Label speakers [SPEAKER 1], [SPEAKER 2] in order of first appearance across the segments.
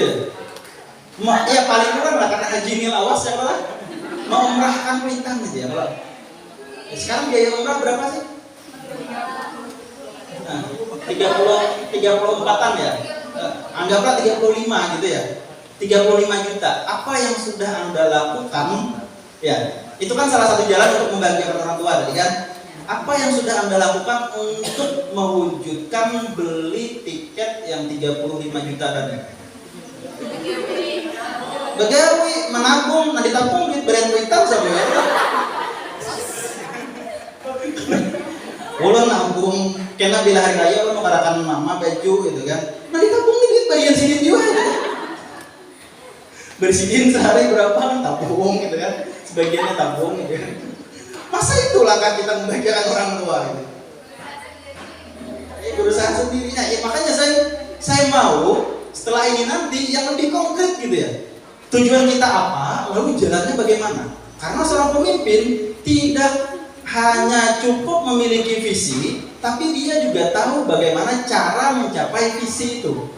[SPEAKER 1] ya. Ya paling kurang lah karena haji nil awas ya kalau mengumrahkan kuitan gitu ya kalau. Sekarang biaya umrah berapa sih? Nah, 34-an ya. Anggaplah 35 gitu ya. 35 juta. Apa yang sudah Anda lakukan? Ya, itu kan salah satu jalan untuk membahagiakan orang tua tadi kan. Apa yang sudah Anda lakukan untuk mewujudkan beli tiket yang 35 juta tadi? Begawi, menabung, nah ditabung duit brand kuitan sama ya. Ulun nabung, kena bila hari raya ulun mengadakan mama baju gitu kan. Nah ditabung duit bagian sidin juga gitu. Bersidin sehari berapa kan tabung gitu kan. Sebagiannya tabung gitu kan. Masa itu langkah kita membahagiakan orang tua gitu. Berusaha sendirinya. Ya, makanya saya mau setelah ini nanti yang lebih konkret gitu ya. Tujuan kita apa, lalu jalannya bagaimana. Karena seorang pemimpin tidak hanya cukup memiliki visi, tapi dia juga tahu bagaimana cara mencapai visi itu.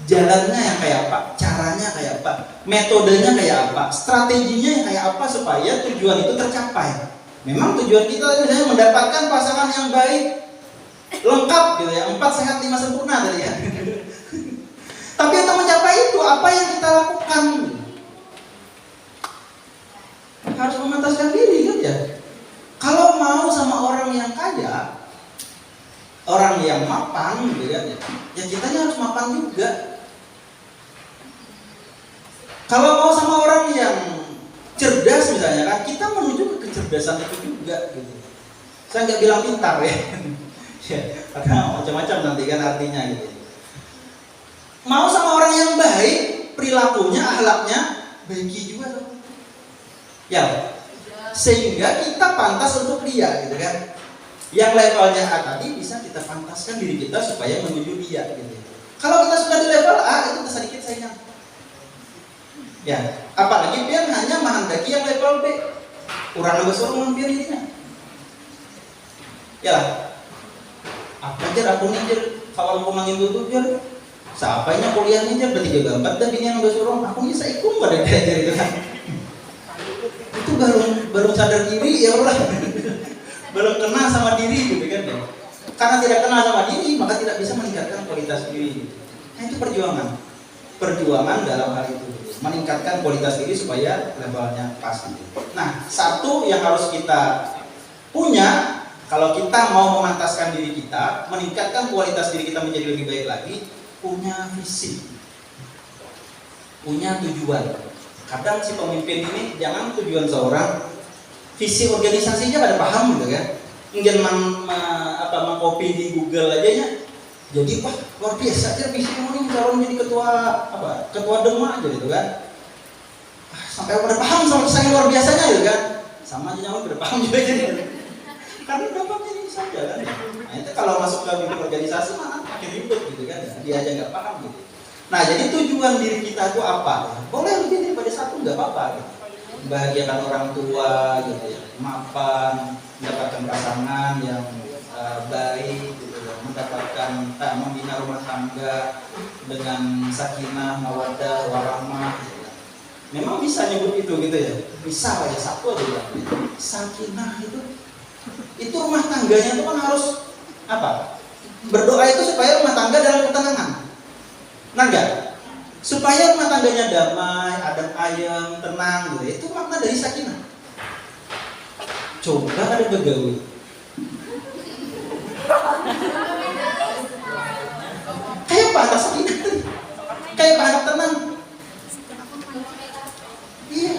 [SPEAKER 1] Jalannya yang kayak apa, caranya kayak apa, metodenya kayak apa, strateginya yang kayak apa supaya tujuan itu tercapai. Memang tujuan kita misalnya mendapatkan pasangan yang baik, lengkap gitu ya, 4 sehat 5 sempurna tadi ya. Tapi untuk mencapai itu apa yang kita lakukan? Harus memantaskan diri kan ya. Kalau mau sama orang yang kaya, orang yang mapan gitu kan ya kitanya harus mapan juga. Kalau mau sama orang yang cerdas misalnya kan, kita menuju ke kecerdasan itu juga gitu. Saya nggak bilang pintar ya. Ya, karena macam-macam nanti kan artinya gitu. Mau sama orang yang baik, perilakunya, akhlaknya baiki juga tuh. Ya, sehingga kita pantas untuk dia gitu kan. Yang levelnya A tadi bisa kita pantaskan diri kita supaya menuju dia gitu. Kalau kita sudah di level A itu sedikit saingan. Ya, apalagi pian hanya menghendaki yang level B. Urang geus urang pian dirinya. Ya, apa aja aku ngejar kawan kumangin dulu biar saapanya kuliahnya aja berarti juga 4 dan bini yang geus urang aku bisa ikut pada belajar itu kan. Itu baru sadar diri ya Allah. Belum kenal sama diri gitu kan ya. Karena tidak kenal sama diri maka tidak bisa meningkatkan kualitas diri. Nah itu perjuangan dalam hal itu meningkatkan kualitas diri supaya levelnya pas gitu. Nah satu yang harus kita punya kalau kita mau memantaskan diri kita, meningkatkan kualitas diri kita menjadi lebih baik lagi, punya visi, punya tujuan. Kadang si pemimpin ini jangan tujuan seorang, visi organisasinya pada paham gitu kan. Mungkin mengcopy di Google aja ya. Jadi wah luar biasa aja visi ini calon jadi ketua Dema aja gitu kan. Sampai pada paham sama saya luar biasanya gitu kan. Sama aja jangan pada paham juga jadi. Karena dampaknya ini saja kan. Nah itu kalau masuk ke organisasi mana makin ribet gitu kan. Dia aja nggak paham gitu. Nah jadi tujuan diri kita itu apa? Boleh lebih daripada satu nggak apa-apa gitu. Membahagiakan orang tua gitu ya, mapan, mendapatkan pasangan yang baik gitu ya, mendapatkan membina rumah tangga dengan sakinah, mawaddah, warahmah gitu ya. Memang bisa nyebut itu gitu ya, bisa aja satu aja gitu. Sakinah itu rumah tangganya itu kan harus apa? Berdoa itu supaya rumah tangga dalam ketenangan. Nah enggak? Supaya rumah tangganya damai, adem ayem, tenang gitu. Itu makna dari sakinah. Coba ada begawi. Kayak apa atas sakinah? Kayak apa tenang? Iya.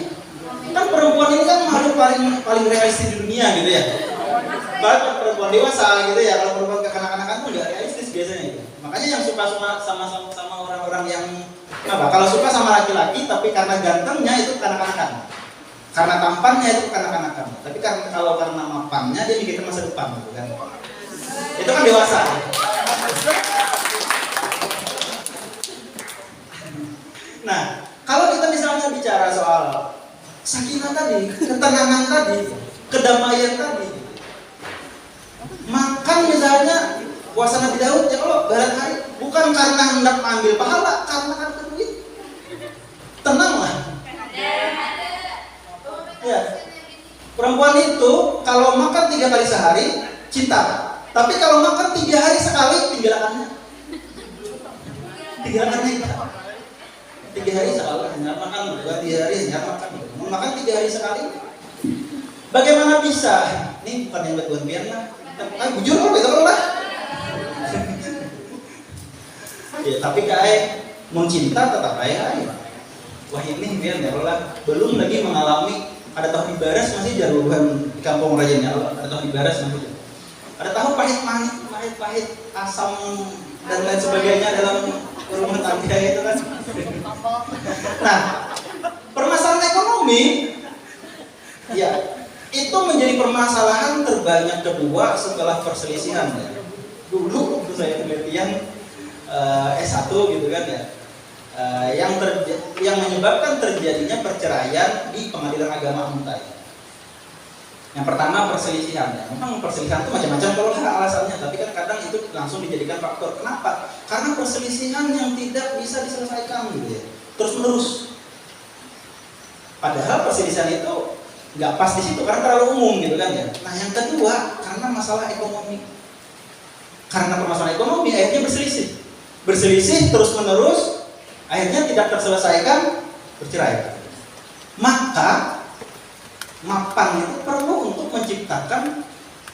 [SPEAKER 1] Kan perempuan ini kan makhluk paling realistis di dunia gitu ya. Bahkan perempuan dewasa gitu ya. Kalau perempuan kekanak-kanakan tuh nggak realistis biasanya gitu. Makanya yang suka sama orang-orang yang apa? Kalau suka sama laki-laki tapi karena gantengnya itu kanak-kanakan. Karena tampannya itu kanak-kanakan. Tapi kalau karena mapannya dia mikirkan masa depan gitu kan. Itu kan dewasa. Nah, kalau kita misalnya bicara soal sakinah tadi, ketenangan tadi, kedamaian tadi. Makan misalnya puasa Nabi Daud ya kalau barat hari bukan karena hendak mengambil pahala, karena kan duit. tenang lah. Ya, perempuan itu kalau makan 3 kali sehari cinta, tapi kalau makan 3 hari sekali tinggalkannya. 3 hari sekali hanya makan, 2 hari hanya makan. Makan 3 hari sekali. Bagaimana bisa? Ini bukan yang buat biar lah. Bujur kok betul lah. Ya, tapi kayak mau cinta tetap aja. Wah ini biar lah. Belum lagi mengalami ada tahu di baras masih jaruhan di kampung rajanya. Ada tahu di baras masih. Ada tahu pahit, asam dan lain sebagainya dalam rumah tangga itu kan. Nah, permasalahan ekonomi, ya itu menjadi permasalahan terbanyak kedua setelah perselisihan. Ya. Dulu waktu saya penelitian S1 gitu kan ya, yang menyebabkan terjadinya perceraian di pengadilan agama Muntai. Yang pertama perselisihan. Ya. Memang perselisihan itu macam-macam kalau alasannya, tapi kan kadang itu langsung dijadikan faktor. Kenapa? Karena perselisihan yang tidak bisa diselesaikan gitu ya, terus menerus. Padahal perselisihan itu nggak pas di situ karena terlalu umum gitu kan ya. Nah yang kedua karena masalah ekonomi. Karena permasalahan ekonomi akhirnya berselisih terus menerus, akhirnya tidak terselesaikan, bercerai. Maka mapan itu perlu untuk menciptakan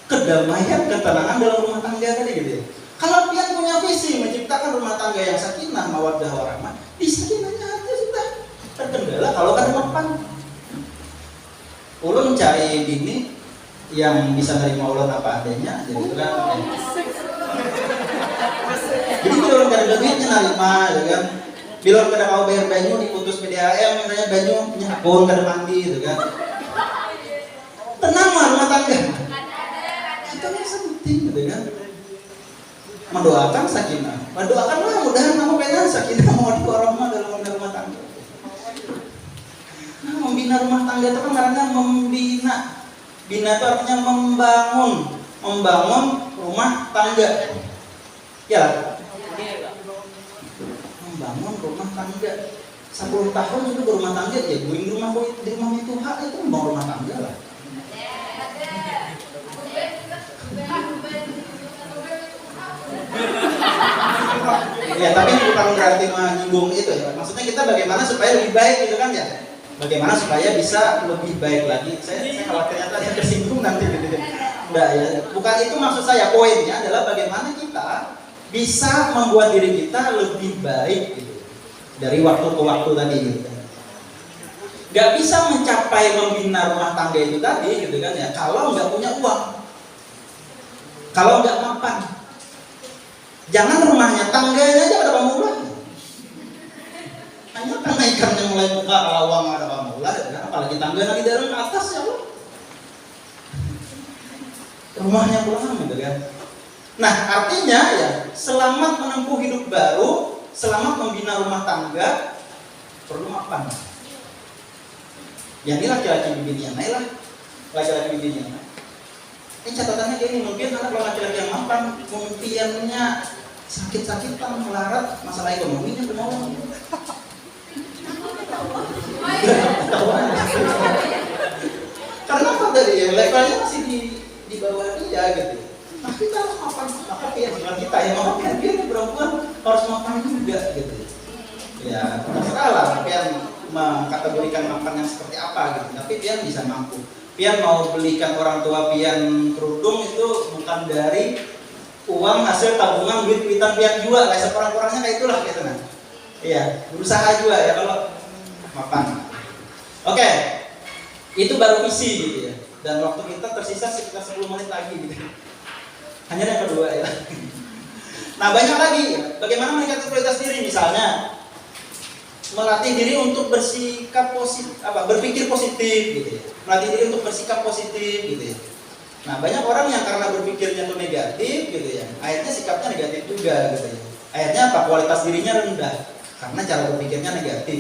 [SPEAKER 1] kedamaian, ketenangan dalam rumah tangga tadi gitu ya. Kalau dia punya visi menciptakan rumah tangga yang sakinah, mawaddah warahmah, di sakinahnya aja sudah terkendala kalau kan mapan. Ulun cari bini yang bisa nerima ulun apa adanya, jadi itu kan. Jadi bila kada ada duitnya nerima, gitu kan. Bila kada mau bayar banyu diputus PDAM, misalnya banyu nyakun kada mandi, gitu kan. Tenang lah rumah tangga. Kita yang penting, gitu kan. Mendoakan sakinah, mendoakanlah mudahan kamu pengen sakinah mawaddah warahmah dalam rumah tangga. Nah, membina rumah tangga itu kan karena membina. Bina itu artinya membangun rumah tangga. Ya, membangun rumah tangga. 10 tahun itu berumah tangga ya, di rumah itu hak itu membangun rumah tangga lah. Ya, tapi bukan berarti menyinggung itu ya. Maksudnya kita bagaimana supaya lebih baik gitu kan ya. Bagaimana supaya bisa lebih baik lagi. Saya khawatirnya tadi tersinggung nanti gitu. Enggak ya. Bukan itu maksud saya. Poinnya adalah bagaimana kita bisa membuat diri kita lebih baik gitu. Dari waktu ke waktu tadi gitu. Gak bisa mencapai membina rumah tangga itu tadi gitu kan ya. Kalau nggak punya uang. Kalau nggak mapan. Jangan rumahnya, tangganya aja ada pemula. Hanya karena ikannya mulai buka lawang ada pemula, apalagi tangga lagi dari ke atas ya loh. Rumahnya pulang gitu kan. Nah artinya ya, selamat menempuh hidup baru, selamat membina rumah tangga, perlu mapan. Ya ini laki-laki bibinian, lah laki-laki bibinian. Ini catatannya kayak ini, mungkin anak laki-laki yang mapan, mungkinnya sakit-sakitan, melarat, masalah ekonominya kemauan. Karena apa tadi ya, levelnya masih di bawah dia gitu. Nah kita harus mapan, maka ya bukan kita yang mapan, dia perempuan harus mapan juga gitu. Ya terserah lah, pian mengkategorikan mapan yang seperti apa gitu, tapi pian bisa mampu. Pian mau belikan orang tua pian kerudung itu bukan dari uang hasil tabungan duit-duitan pian jual, kayak sekurang-kurangnya kayak itulah gitu nah. Iya, berusaha juga ya kalau mapan. Oke, itu baru visi gitu ya. Dan waktu kita tersisa sekitar 10 menit lagi gitu. Hanya yang kedua ya. Nah banyak lagi ya. Bagaimana meningkatkan kualitas diri, misalnya melatih diri untuk bersikap positif, berpikir positif gitu ya. Melatih diri untuk bersikap positif gitu ya. Nah banyak orang yang karena berpikirnya tuh negatif gitu ya, akhirnya sikapnya negatif juga gitu ya. Akhirnya apa? Kualitas dirinya rendah karena cara berpikirnya negatif.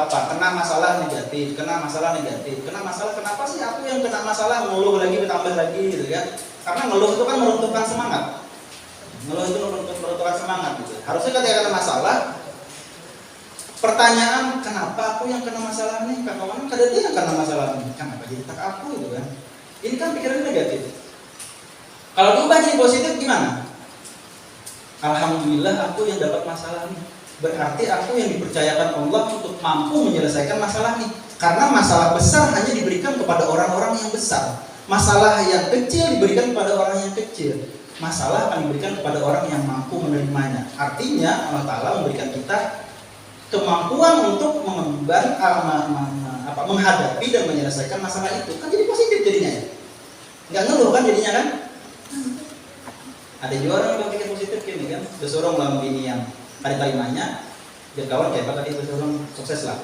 [SPEAKER 1] Kena masalah negatif, kenapa sih aku yang kena masalah, ngeluh lagi bertambah lagi gitu kan. Karena ngeluh itu kan meruntuhkan semangat. Ngeluh itu meruntuhkan semangat gitu. Harusnya ketika kena masalah Pertanyaan, kenapa aku yang kena masalah ini? Kawan kadang dia yang kena masalah ini. Kenapa jadi tak aku gitu kan? Ini kan pikiran negatif. Kalau diubah jadi positif gimana? Alhamdulillah aku yang dapat masalah ini. Berarti aku yang dipercayakan Allah untuk mampu menyelesaikan masalah ini. Karena masalah besar hanya diberikan kepada orang-orang yang besar. Masalah yang kecil diberikan kepada orang yang kecil. Masalah akan diberikan kepada orang yang mampu menerimanya. Artinya Allah Ta'ala memberikan kita kemampuan untuk menghadapi dan menyelesaikan masalah itu. Kan jadi positif jadinya ya. Nggak ngeluh kan jadinya kan. Ada juga orang yang berpikir positif gini kan. Seseorang ulang bini yang ada tarimanya, biar kawan kayak apa tadi seseorang sukses lah.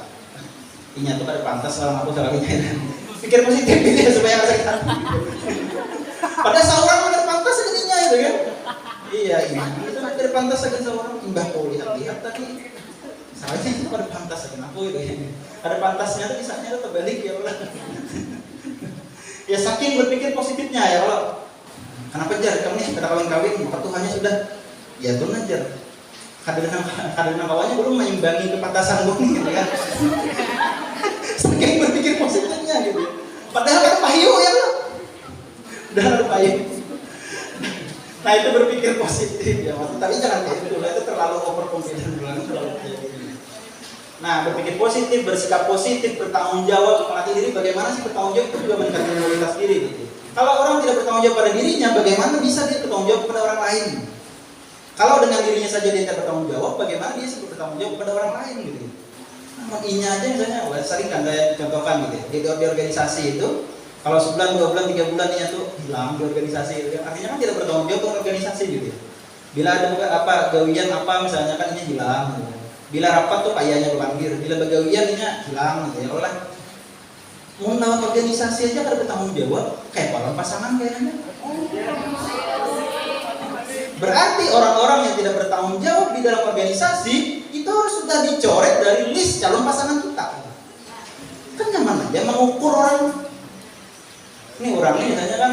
[SPEAKER 1] Inya tuh kada pantas kalau aku salah kan. Pikir positif gitu ya supaya nggak sakit hati. Padahal seorang kada pantas jadinya itu kan. Iya ini itu kada pantas aja seorang imbah kau lihat-lihat tadi. Soalnya itu pada pantas aja aku itu ya. Ada pantasnya tuh kisahnya tuh terbalik ya Allah. Ya saking berpikir positifnya ya Allah. Kenapa jar kamu nih kada kawin-kawin, pertuhannya sudah ya tuh najar. Kadang kawannya belum mengimbangi kepantasan gue gitu kan. Saking berpikir positifnya gitu. Padahal kan payu ya Allah. Udah ada payu. Nah itu berpikir positif ya, tapi jangan kayak gitu lah, itu terlalu overconfident terlalu kayak gitu. Nah berpikir positif, bersikap positif, bertanggung jawab, melatih diri. Bagaimana sih bertanggung jawab itu juga meningkatkan kualitas diri gitu. Kalau orang tidak bertanggung jawab pada dirinya, bagaimana bisa dia bertanggung jawab kepada orang lain? Kalau dengan dirinya saja dia tidak bertanggung jawab, bagaimana dia bisa bertanggung jawab kepada orang lain gitu. Nah, inya aja misalnya, sering kan saya contohkan gitu ya, di organisasi itu, kalau sebulan, 2 bulan, 3 bulan dia tuh hilang di organisasi itu, artinya kan tidak bertanggung jawab untuk organisasi gitu ya. Bila ada apa gawian apa misalnya kan ini hilang gitu. Bila rapat tuh payahnya berpanggil, bila begawian ini hilang gitu ya. Oleh mau nama organisasi aja kada bertanggung jawab, kayak calon pasangan kayaknya. Berarti orang-orang yang tidak bertanggung jawab di dalam organisasi itu harus sudah dicoret dari list calon pasangan kita. Kan nyaman aja mengukur orang. Ini orang ini misalnya kan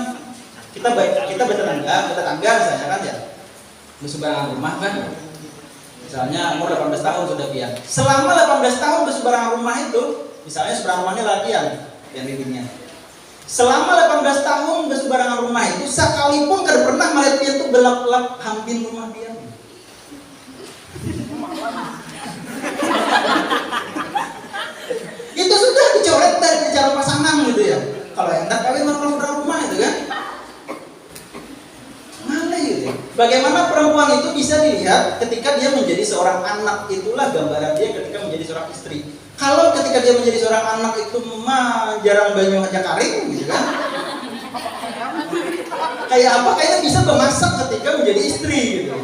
[SPEAKER 1] kita bertetangga misalnya kan ya di seberang rumah kan. Misalnya umur 18 tahun sudah pian. Selama 18 tahun di seberang rumah itu, misalnya seberang rumahnya latihan yang bibinya. Selama 18 tahun di seberang rumah itu, sekalipun kada pernah melihat dia tuh belap-belap hampir rumah dia. Itu sudah dicoret dari calon pasangan gitu ya. Kalau hendak kawin orang rumah itu kan. Mana gitu. Bagaimana perempuan itu bisa dilihat ketika dia menjadi seorang anak, itulah gambaran dia ketika menjadi seorang istri. Kalau ketika dia menjadi seorang anak itu jarang banyu aja karing gitu kan. Kayak apa? Kayaknya bisa memasak ketika menjadi istri gitu.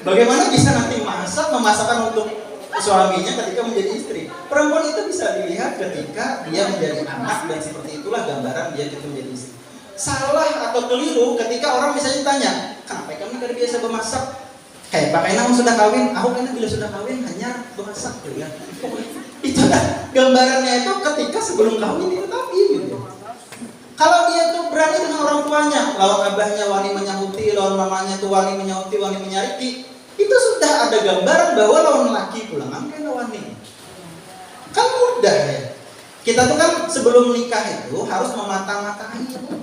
[SPEAKER 1] Bagaimana bisa nanti memasakkan untuk suaminya ketika menjadi istri? Perempuan itu bisa dilihat ketika dia menjadi anak, dan seperti itulah gambaran dia ketika menjadi istri. Salah atau keliru ketika orang misalnya tanya, kenapa kamu kada biasa memasak? Kayak pakai nama sudah kawin, aku kan bila sudah kawin hanya memasak gitu ya. Itu kan gambarannya itu ketika sebelum kawin itu tadi gitu. Kalau dia tuh berani dengan orang tuanya, lawan abahnya wani menyahuti, lawan mamanya tuh wani menyahuti, wani menyariki, itu sudah ada gambaran bahwa lawan laki pulang angkai lawan ini. Kan mudah ya. Kita tuh kan sebelum nikah itu harus mematang-matangi.